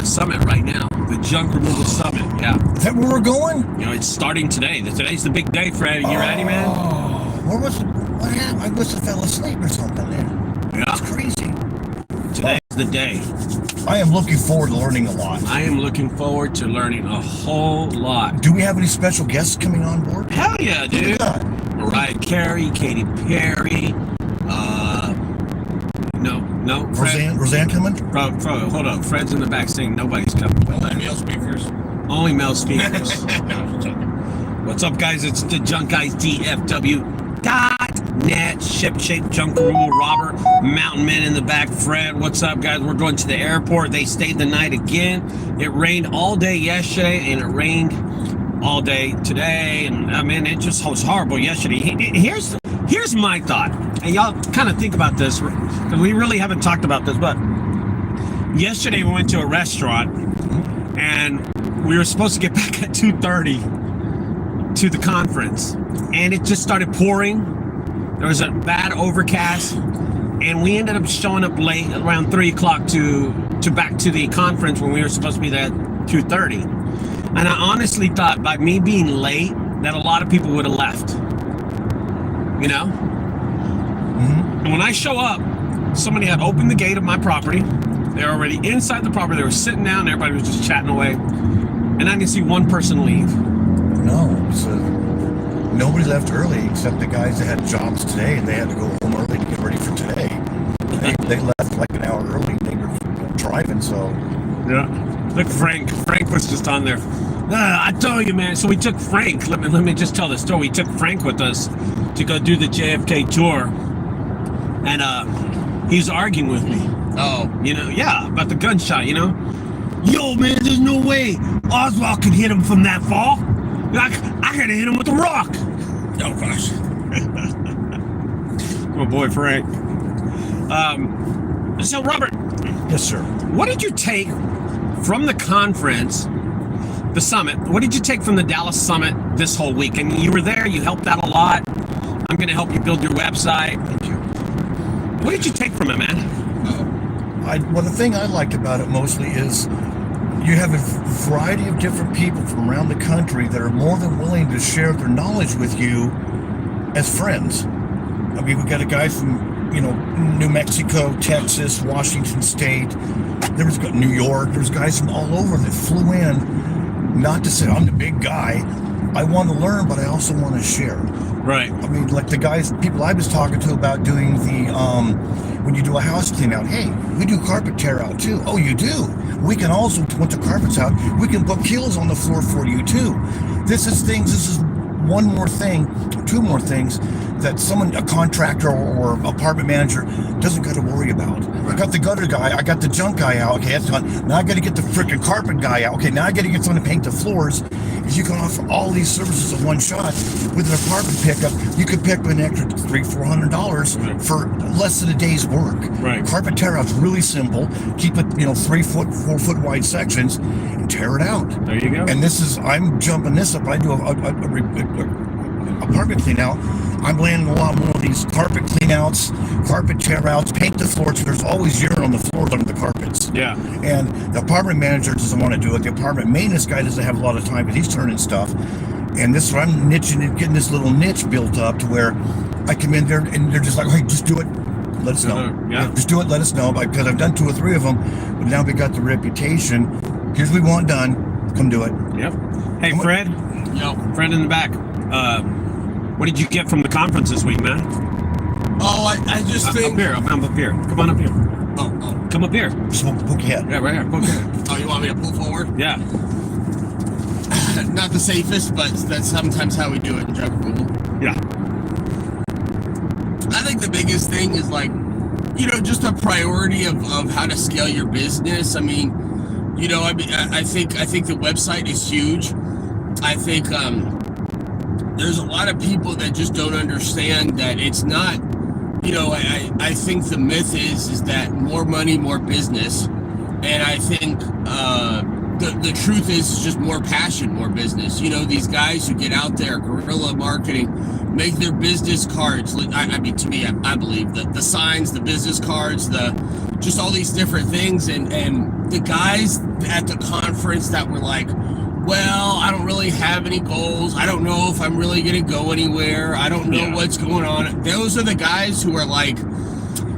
summit right now. The junk removal summit. Yeah. Is that where we're going? You know, it's starting today. Today's the big day, Fred. Are you ready, man? Oh, what happened? I must have fell asleep or something there. Yeah. It's crazy. Today's the day. I am looking forward to learning a lot. I am looking forward to learning a whole lot. Do we have any special guests coming on board? Hell yeah, dude. Mariah Carey, Katy Perry, no, Fred. Roseanne coming? Hold on, Fred's in the back saying nobody's coming. Only male speakers. Only male speakers. What's up, guys? It's the junkguysdfw.net. Ship shape junk removal robber, mountain man in the back. Fred, what's up, guys? We're going to the airport. They stayed the night again. It rained all day yesterday, and it rained all day today. And I mean, it just was horrible yesterday. Here's my thought, and y'all kind of think about this because we really haven't talked about this. But yesterday we went to a restaurant, and we were supposed to get back at 2:30 to the conference, and it just started pouring. There was a bad overcast, and we ended up showing up late, around 3 o'clock to back to the conference when we were supposed to be there at 2:30. And I honestly thought by me being late that a lot of people would have left. You know? Mm-hmm. And when I show up, somebody had opened the gate of my property. They were already inside the property. They were sitting down. Everybody was just chatting away. And I didn't see one person leave. No, nobody left early except the guys that had jobs today, and they had to go home early to get ready for today. They left like an hour early. They were driving, so. Yeah. Look, Frank. Frank was just on there. I told you, man. So we took Frank. Let me just tell the story. We took Frank with us to go do the JFK tour, and he was arguing with me. Oh. You know, yeah, about the gunshot. You know, yo, man, there's no way Oswald could hit him from that far. I could have hit him with a rock. Oh gosh. My boy Frank. So Robert. Yes, sir. What did you take from the conference, the summit? What did you take from the Dallas summit this whole week? And you were there. You helped out a lot. I'm going to help you build your website. Thank you. What did you take from it, man? Well, the thing I liked about it mostly is you have a variety of different people from around the country that are more than willing to share their knowledge with you as friends. I mean, we got a guy from, New Mexico, Texas, Washington State. There was New York. There's guys from all over that flew in, not to say I'm the big guy. I want to learn, but I also want to share. Right. I mean, like people I was talking to about doing the, when you do a house clean out, hey, we do carpet tear out too. Oh, you do? We can also, once the carpet's out, we can put keels on the floor for you too. This is one more thing, two more things that a contractor or apartment manager doesn't got to worry about. I got the gutter guy, I got the junk guy out, okay, that's done. Now I got to get the freaking carpet guy out, okay, now I got to get someone to paint the floors. If you can offer all these services in one shot with an apartment pickup, you could pick up an extra $300-400 for less than a day's work. Right. Carpet tear out's really simple. Keep it, 3 foot, 4 foot wide sections and tear it out. There you go. And I'm jumping this up. I do a apartment clean out. I'm landing a lot more of these carpet clean outs, carpet tear outs, paint the floors. There's always urine on the floors under the carpets. Yeah. And the apartment manager doesn't want to do it. The apartment maintenance guy doesn't have a lot of time because he's turning stuff. And this is where I'm niching and getting this little niche built up to where I come in there and they're just like, hey, just do it. Let us know. Yeah. Just do it. Let us know. Because I've done 2 or 3 of them, but now we got the reputation. Here's what we want done. Come do it. Yep. Hey, Fred. Yo. Fred in the back. What did you get from the conference this week, man? Oh, I just think. Up here. I'm up here. Come on up here. Oh. Come up here. Just poke your head. Yeah, right here. Poke your head. Oh, you want me to pull forward? Yeah. Not the safest, but that's sometimes how we do it in junk removal. Yeah. I think the biggest thing is just a priority of how to scale your business. I mean, I think the website is huge. I think there's a lot of people that just don't understand that it's not, I think the myth is that more money, more business. And I think the truth is just more passion, more business. These guys who get out there, guerrilla marketing, make their business cards. I mean, to me, I believe that the signs, the business cards, just all these different things. And the guys at the conference that were like, well, I don't really have any goals. I don't know if I'm really going to go anywhere. I don't know what's going on. Those are the guys who are like,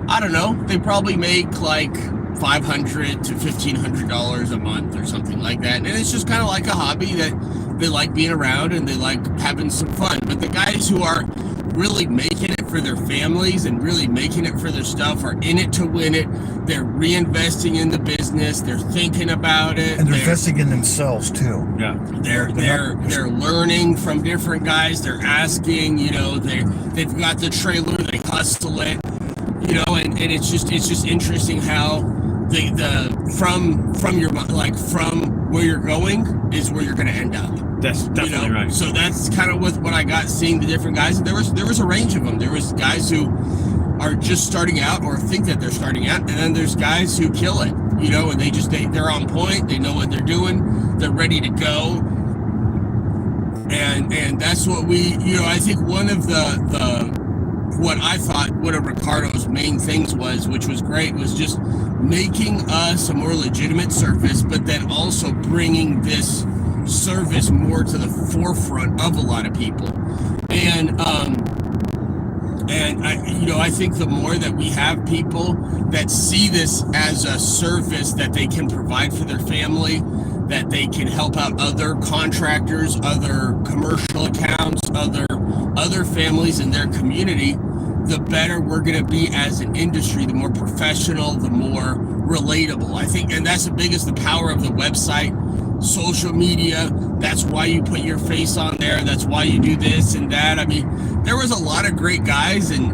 I don't know. They probably make like $500 to $1,500 a month or something like that. And it's just kind of like a hobby that they like being around and they like having some fun. But the guys who are really making it for their families and really making it for their stuff are in it to win it. They're reinvesting in the business. They're thinking about it. And they're investing in themselves too. Yeah. They're learning from different guys. They're asking, you know, they've got the trailer, they hustle it, you know, and it's just interesting how from your, like, from where you're going is where you're going to end up. That's definitely right. So that's kind of what I got seeing the different guys. And there was a range of them. There was guys who are just starting out or think that they're starting out, and then there's guys who kill it, you know, and they're on point. They know what they're doing. They're ready to go. And that's what we, you know, I think one of what I thought one of Ricardo's main things was, which was great, was just making us a more legitimate service, but then also bringing this service more to the forefront of a lot of people. And I think the more that we have people that see this as a service that they can provide for their family, that they can help out other contractors, other commercial accounts, other families in their community, the better we're going to be as an industry, the more professional, the more relatable. I think, and that's the biggest, the power of the website, social media. That's why you put your face on there. That's why you do this and that. I mean, there was a lot of great guys, and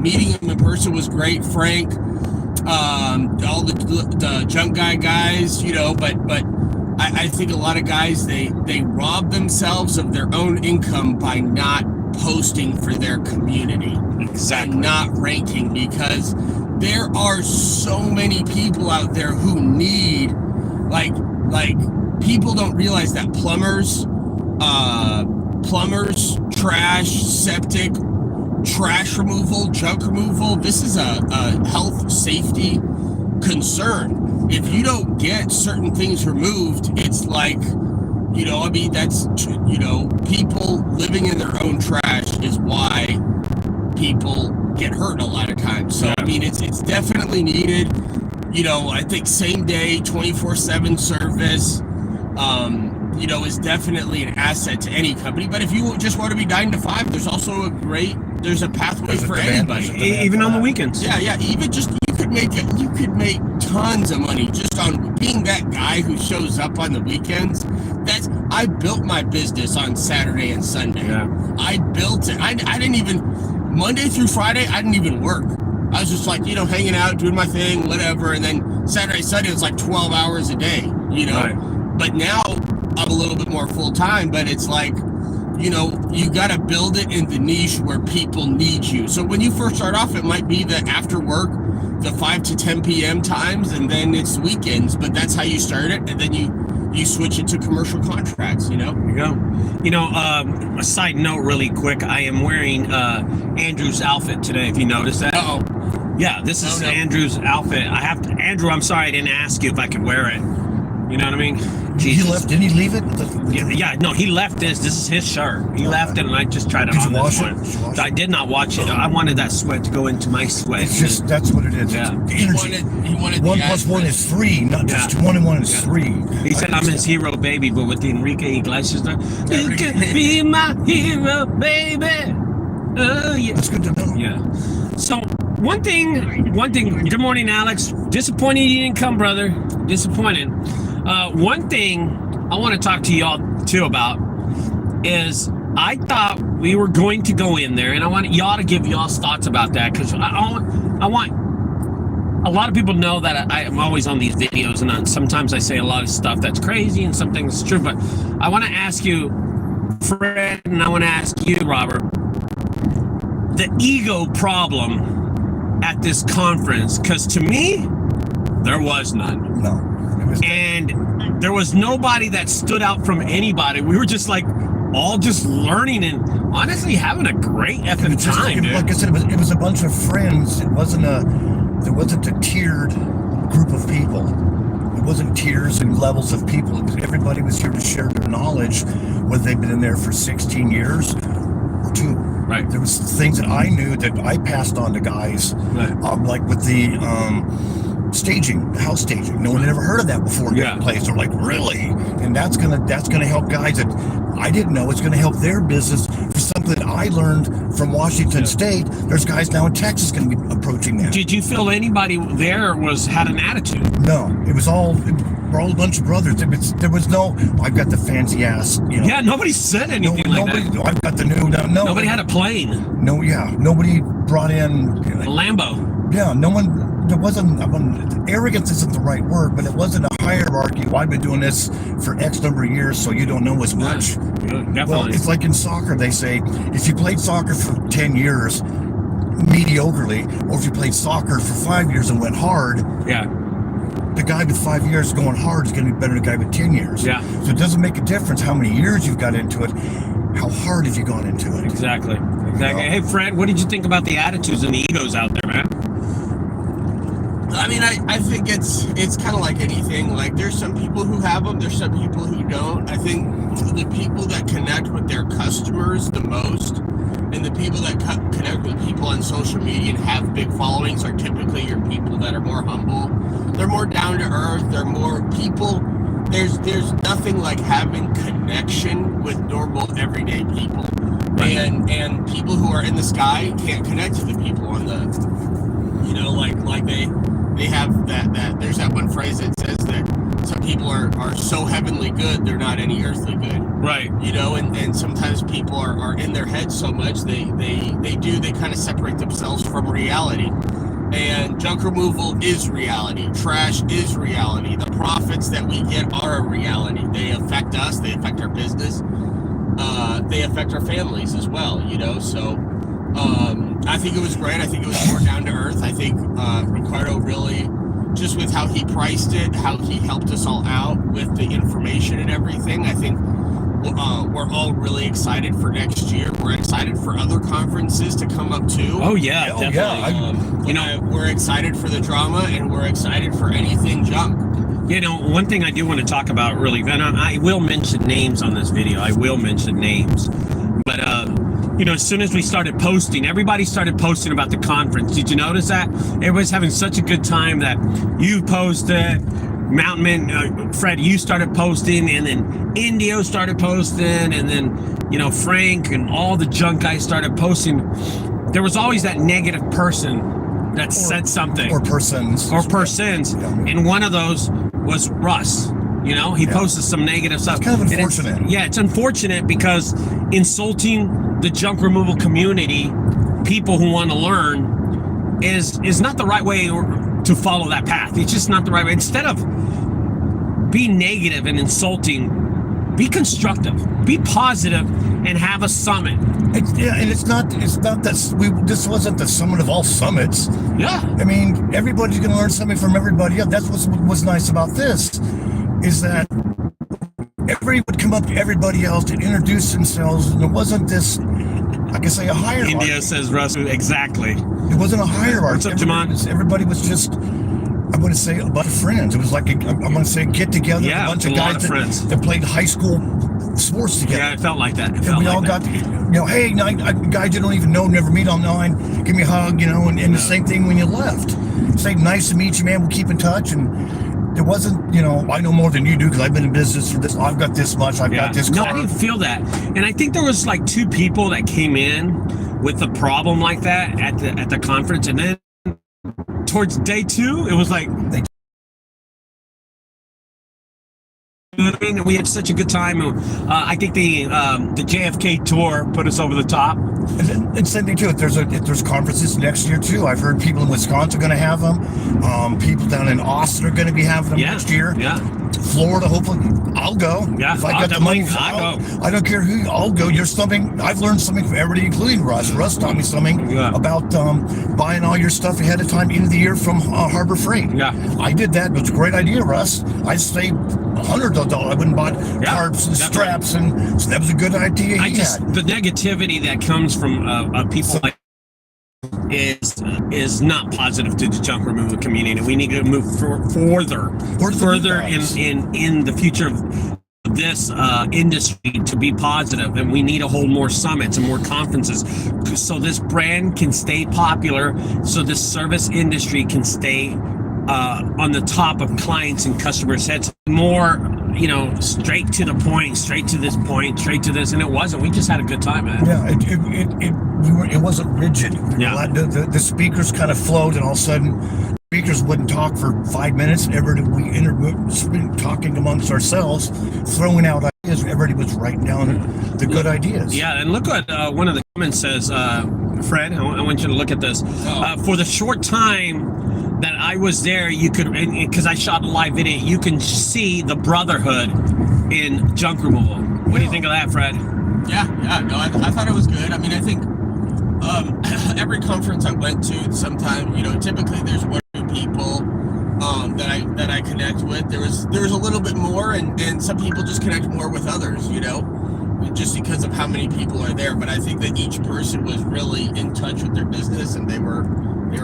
meeting them in person was great. Frank, all the junk guy guys, you know, but I think a lot of guys, they rob themselves of their own income by not posting for their community. Exactly. And not ranking, because there are so many people out there who need, like people don't realize that plumbers, trash, septic, trash removal, junk removal, this is a health safety concern. If you don't get certain things removed, it's like, you know, I mean, that's, you know, people living in their own trash is why people get hurt a lot of times. So, I mean, it's definitely needed. You know, I think same day, 24/7 service, you know, is definitely an asset to any company. But if you just want to be 9 to 5, there's also there's a pathway for anybody. Even on the weekends. Yeah. Even just, you could make tons of money just on being that guy who shows up on the weekends. I built my business on Saturday and Sunday. Yeah. I built it. I didn't even, Monday through Friday, I didn't even work. I was just like, you know, hanging out, doing my thing, whatever. And then Saturday, Sunday, it was like 12 hours a day, you know. Right. But now I'm a little bit more full time, but it's like, you know, you got to build it in the niche where people need you. So when you first start off, it might be the after work, the 5 to 10 p.m. times, and then it's weekends. But that's how you start it. And then you switch it to commercial contracts, you know? There you go. You know, a side note really quick. I am wearing Andrew's outfit today, if you noticed that. Uh-oh. Yeah, this is Andrew's outfit. Andrew, I'm sorry I didn't ask you if I could wear it. You know what I mean? He left, didn't he leave it? No, he left this. This is his shirt. He left it, and I just tried it on this one. I did not wash it. I wanted that sweat to go into my sweat. It's just, that's what it is. Yeah. He wanted 1 + 1 is 3, not just 1 and 1 is 3. He said I'm his hero, baby, but with the Enrique Iglesias, you can be my hero, baby. Oh, yeah. That's good to know. Yeah. So one thing. Good morning, Alex. Disappointed you didn't come, brother. Disappointed. One thing I want to talk to y'all too about is I thought we were going to go in there, and I want y'all to give y'all's thoughts about that, because I want a lot of people know that I'm always on these videos, and sometimes I say a lot of stuff that's crazy and some things true. But I want to ask you, Fred, and I want to ask you, Robert, the ego problem at this conference, because to me, there was none. No. And there was nobody that stood out from anybody. We were just like all just learning and honestly having a great effing time, dude. Like I said, it was a bunch of friends. There wasn't a tiered group of people. wasn't tiers and levels of people. Everybody was here to share their knowledge, whether they've been in there for 16 years or 2. Right. There was things that I knew that I passed on to guys, Right. like with the staging, the house staging. No one had ever heard of that before getting placed. They're like, really? And that's gonna help guys that I didn't know. It's gonna help their business for something that I learned from Washington State. There's guys now in Texas gonna be approaching that. Did you feel anybody there had an attitude? No, we're all a bunch of brothers. There was no, I've got the fancy ass, Yeah, nobody said anything like that. I've got the new, no. Nobody had a plane. No, nobody brought in A Lambo. Yeah, no one. There wasn't. Arrogance isn't the right word, but it wasn't a hierarchy. Well, I've been doing this for X number of years, so you don't know as much. Yeah, definitely. Well, it's like in soccer. They say if you played soccer for 10 years mediocrely, or if you played soccer for 5 years and went hard, the guy with 5 years going hard is going to be better than the guy with 10 years. Yeah. So it doesn't make a difference how many years you've got into it. How hard have you gone into it? Exactly. Hey, Fred, what did you think about the attitudes and the egos out there, man? I mean, I think it's kind of like anything. Like, there's some people who have them, there's some people who don't. I think the people that connect with their customers the most, and the people that connect with people on social media and have big followings, are typically your people that are more humble. They're more down to earth. They're more people. There's nothing like having connection with normal everyday people, Right. and people who are in the sky can't connect to the people on the, like they have that there's that one phrase that says that some people are so heavenly good they're not any earthly good. Right. And sometimes people are in their head so much they kind of separate themselves from reality. And junk removal is reality. Trash is reality. The profits that we get are a reality. They affect us. They affect our business. They affect our families as well, So I think it was great. I think it was more down to earth. I think Ricardo really, just with how he priced it, how he helped us all out with the information and everything, I think we're all really excited for next year. We're excited for other conferences to come up too. Oh yeah, definitely. We're excited for the drama, and we're excited for anything junk. One thing I do want to talk about really, and I will mention names on this video. I will mention names, but as soon as we started posting, everybody started posting about the conference. Did you notice that? Everybody's having such a good time that you posted. Mountain Man, Fred, you started posting, and then Indio started posting, and then Frank and all the junk guys started posting. There was always that negative person that said something, or persons, and one of those was Russ. He posted some negative stuff. It's kind of unfortunate. It's unfortunate because insulting the junk removal community, people who want to learn, is not the right way to follow that path. It's just not the right way. Instead of being negative and insulting, be constructive, be positive, and have a summit. It's not that this wasn't the summit of all summits. Yeah. I mean, everybody's going to learn something from everybody else. That's what's nice about this, is that everybody would come up to everybody else and introduce themselves, and it wasn't this, I can say, a hierarchy. India says, Russ, exactly. It wasn't a hierarchy. What's up, Jamon? Everybody was just, I want to say, a bunch of friends. It was like, I want to say, get together, Yeah, a bunch of a lot guys of friends that played high school sports together. Yeah, it felt like that. And we all got, hey, guys you don't even know, never meet online, give me a hug, and the same thing when you left. Say, nice to meet you, man. We'll keep in touch. And there wasn't, I know more than you do because I've been in business for this. I've got this much. I've got this car. No, I didn't feel that. And I think there was like 2 people that came in with a problem like that at the conference, and then towards day 2, it was like. We had such a good time. I think the JFK tour put us over the top. And same thing too. If there's conferences next year too, I've heard people in Wisconsin are going to have them. People down in Austin are going to be having them next year. Yeah. Florida, hopefully, I'll go. Yeah, if I got the money, I'll go. I don't care who. I'll go. I've learned something from everybody, including Russ. Russ taught me something about buying all your stuff ahead of time into the year from Harbor Freight. Yeah, I did that. It was a great idea, Russ. I saved $100. I wouldn't buy tarps and straps, and so that was a good idea. The negativity that comes from people like is not positive to the junk removal community. We need to move further in the future of this industry to be positive, and we need to hold more summits and more conferences so this brand can stay popular, so this service industry can stay on the top of clients and customers' heads. More, straight to the point, straight to this point, straight to this, and it wasn't. We just had a good time, man. Yeah, it wasn't rigid. Yeah. The speakers kind of flowed, and all of a sudden, speakers wouldn't talk for 5 minutes, and we talking amongst ourselves, throwing out ideas. Everybody was writing down the good ideas. Yeah, and look what one of the comments says, Fred. I want you to look at this. For the short time that I was there, you could, because I shot a live video, you can see the brotherhood in junk removal. What do you think of that, Fred? Yeah, no, I thought it was good. I mean, I think every conference I went to, sometimes, typically there's one or two people that I connect with. There was a little bit more, and some people just connect more with others, just because of how many people are there. But I think that each person was really in touch with their business, and they were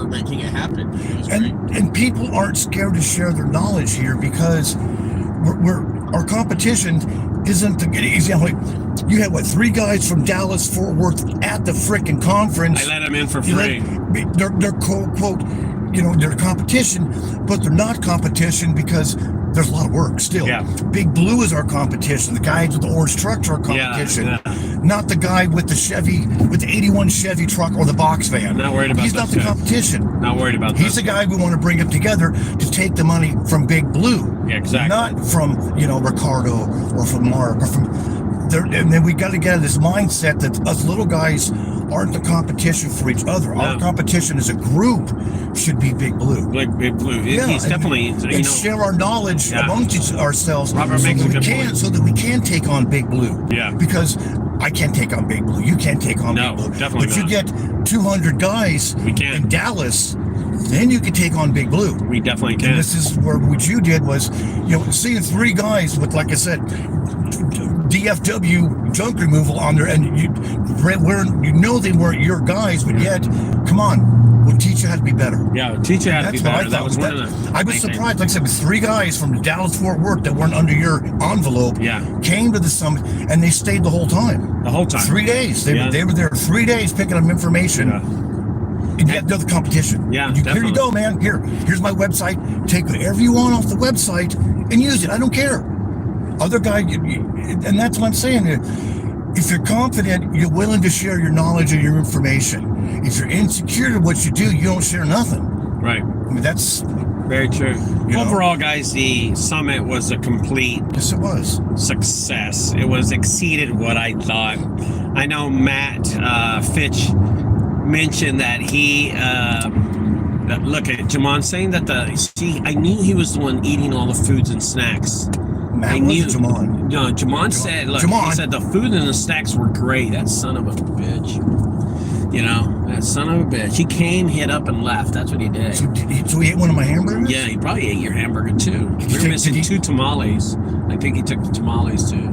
making it happen. It was great. And people aren't scared to share their knowledge here, because our competition isn't the example. You had 3 guys from Dallas, Fort Worth at the frickin' conference. I let them in for free. They're quote, they're competition, but they're not competition because there's a lot of work still. Yeah. Big Blue is our competition. The guys with the orange trucks are our competition. Yeah. Not the guy with the 81 Chevy truck or the box van. Not worried about He's not the competition. Not worried about that. He's the guy we want to bring up together to take the money from Big Blue. Yeah, exactly. Not from, Ricardo or from Mark or from there. And then we got to get out of this mindset that us little guys aren't the competition for each other. No. Our competition as a group should be Big Blue. Like Big Blue. Yeah, he's definitely, and share our knowledge amongst ourselves Robert so that we can take on Big Blue. Yeah. Because I can't take on Big Blue. You can't take on Big Blue. Definitely but not. you get 200 guys in Dallas, then you can take on Big Blue. We definitely can. And this is what you did was, seeing 3 guys with, like I said, DFW junk removal on there, and they weren't your guys, but yet, come on, we'll teach you how to be better. Yeah, teach you how to be better. That was one of the. I was surprised. Like I said, with 3 guys from Dallas Fort Worth that weren't under your envelope, came to the summit, and they stayed the whole time. The whole time. 3 days. They were there 3 days picking up information. Yeah. And yet they're the competition. Yeah, here you go, man. Here's my website. Take whatever you want off the website and use it. I don't care. Other guy, and that's what I'm saying. If you're confident, you're willing to share your knowledge and your information. If you're insecure to what you do, you don't share nothing. Right. I mean, that's very true. Overall, guys, the summit was a complete success. It was exceeded what I thought. I know Matt Fitch mentioned that he look at Jamon saying that I knew he was the one eating all the foods and snacks. I knew Jamon. No, Jamon said, look, he said the food and the snacks were great. That son of a bitch. That son of a bitch. He came, hit up, and left. That's what he did. So he ate one of my hamburgers? Yeah, he probably ate your hamburger too. We were missing 2 tamales. I think he took the tamales too.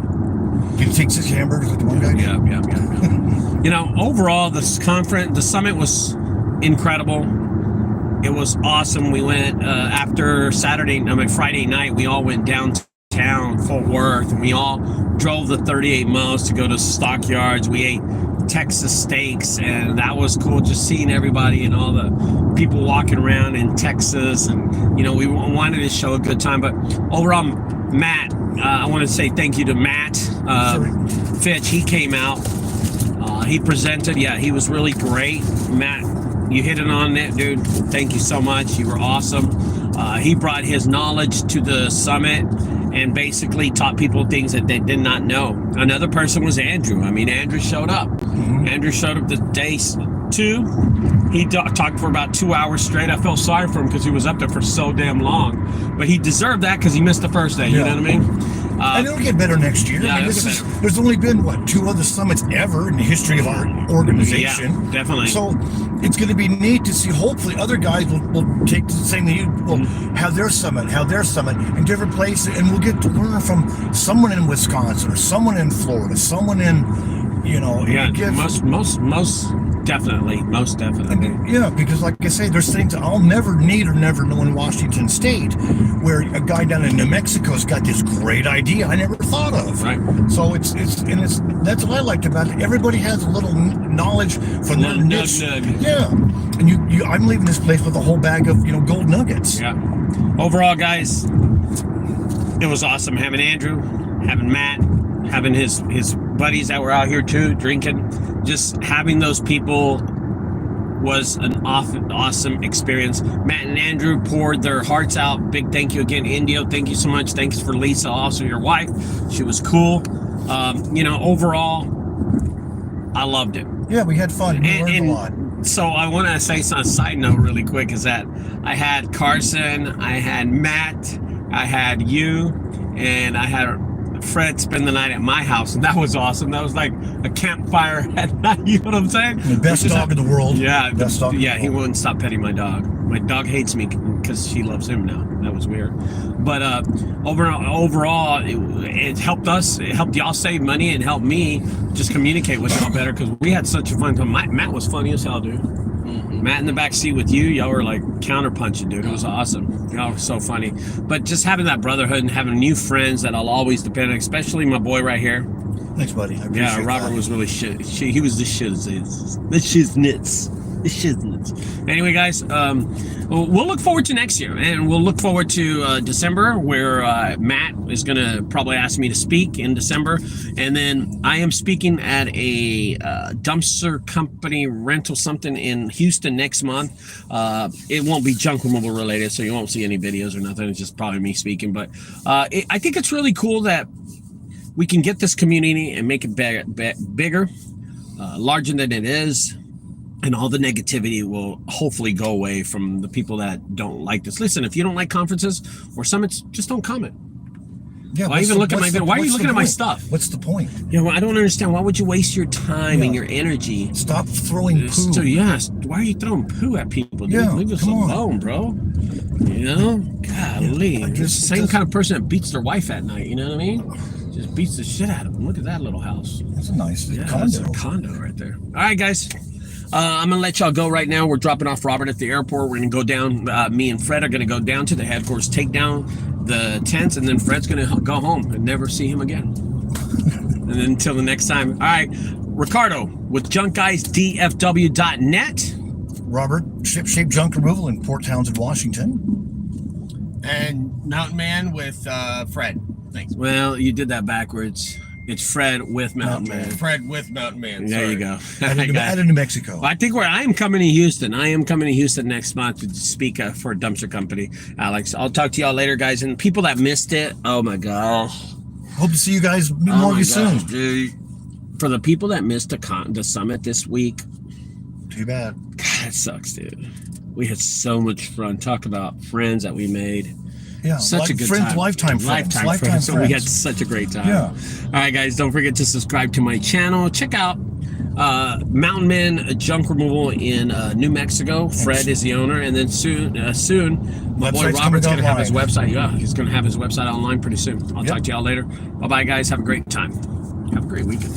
Did he take 6 hamburgers with one guy? Yeah. Overall, the summit was incredible. It was awesome. We went after Friday night. We all went downtown Fort Worth, and we all drove the 38 miles to go to Stockyards. We ate Texas steaks, and that was cool. Just seeing everybody and all the people walking around in Texas, and we wanted to show a good time. But overall, Matt, I want to say thank you to Matt Fitch. He came out. He presented. Yeah, he was really great. Matt, you hit it on it, dude. Thank you so much. You were awesome. He brought his knowledge to the summit and basically taught people things that they did not know. Another person was Andrew. Andrew showed up. Mm-hmm. Andrew showed up the day 2. He talked for about 2 hours straight. I felt sorry for him because he was up there for so damn long. But he deserved that because he missed the first day. You know what I mean? And it'll get better next year. Yeah, there's only been, 2 other summits ever in the history of our organization. Yeah, definitely. So it's going to be neat to see. Hopefully other guys will take the same thing. You will have their summit in different places. And we'll get to learn from someone in Wisconsin or someone in Florida, someone in, most definitely, most definitely. And, yeah, because like I say, there's things I'll never need or never know in Washington State, where a guy down in New Mexico's got this great idea I never thought of. Right. So it's that's what I liked about it. Everybody has a little knowledge from their niche. Yeah, and I'm leaving this place with a whole bag of gold nuggets. Yeah. Overall, guys, it was awesome having Andrew, having Matt, having his buddies that were out here too, drinking. Just having those people was an awesome experience. Matt and Andrew poured their hearts out. Big thank you again, Indio. Thank you so much. Thanks for Lisa, also your wife. She was cool. Overall, I loved it. Yeah, we had fun. We learned a lot. So I want to say a side note really quick is that I had Carson, I had Matt, I had you, and I had Fred spend the night at my house, and that was awesome. That was like a campfire at night. You know what I'm saying? The best dog in the world. Yeah, best dog. Yeah, he wouldn't stop petting my dog. My dog hates me because she loves him now. That was weird. But overall, it helped us. It helped y'all save money and helped me just communicate with y'all better because we had such a fun time. Matt was funny as hell, dude. Matt in the back seat with you, y'all were like counterpunching, dude. It was awesome. Y'all were so funny. But just having that brotherhood and having new friends that I'll always depend on, especially my boy right here. Thanks, buddy. I appreciate Yeah, Robert that. was really shit. He was the shiznits. The shiznits. The shiznits. Anyway, guys, we'll look forward to next year, and we'll look forward to December, where Matt is going to probably ask me to speak in December, and then I am speaking at a dumpster company rental something in Houston next month. It won't be junk removal related, so you won't see any videos or nothing. It's just probably me speaking, but I think it's really cool that we can get this community and make it bigger, larger than it is. And all the negativity will hopefully go away from the people that don't like this. Listen, if you don't like conferences or summits, just don't comment. Yeah, Why even look at my video? Why are you looking at my stuff? What's the point? Yeah, well, I don't understand. Why would you waste your time and your energy? Stop throwing poo. So, yes, why are you throwing poo at people? Dude? Yeah, Leave us come on. alone, bro. You know? Golly. Yeah, It's the same kind of person that beats their wife at night. You know what I mean? Just beats the shit out of them. Look at that little house. That's a nice condo. That's a condo right there. All right, guys. I'm going to let y'all go right now. We're dropping off Robert at the airport. We're going to go down. Me and Fred are going to go down to the headquarters, take down the tents, and then Fred's going to go home and never see him again. And then until the next time. All right. Ricardo with junkguysdfw.net. Robert, ship-shape junk removal in Port Townsend, Washington. And Mountain Man with Fred. Thanks. Well, you did that backwards. It's Fred with Mountain Man. Fred with Mountain Man. There you go. Out of New Mexico. Well, I think I am coming to Houston. I am coming to Houston next month to speak for a dumpster company. Alex, I'll talk to y'all later, guys. And people that missed it, oh my gosh. Hope to see you guys more of you soon. Dude. For the people that missed the summit this week, too bad. God, it sucks, dude. We had so much fun. Talk about friends that we made. Yeah, such a good friends, time. Lifetime friends. So we had such a great time. Yeah. All right, guys, don't forget to subscribe to my channel. Check out Mountain Man Junk Removal in New Mexico. Fred is the owner, and then soon, my boy Robert's going to have his website. Yeah, he's going to have his website online pretty soon. I'll talk to y'all later. Bye-bye, guys. Have a great time. Have a great weekend.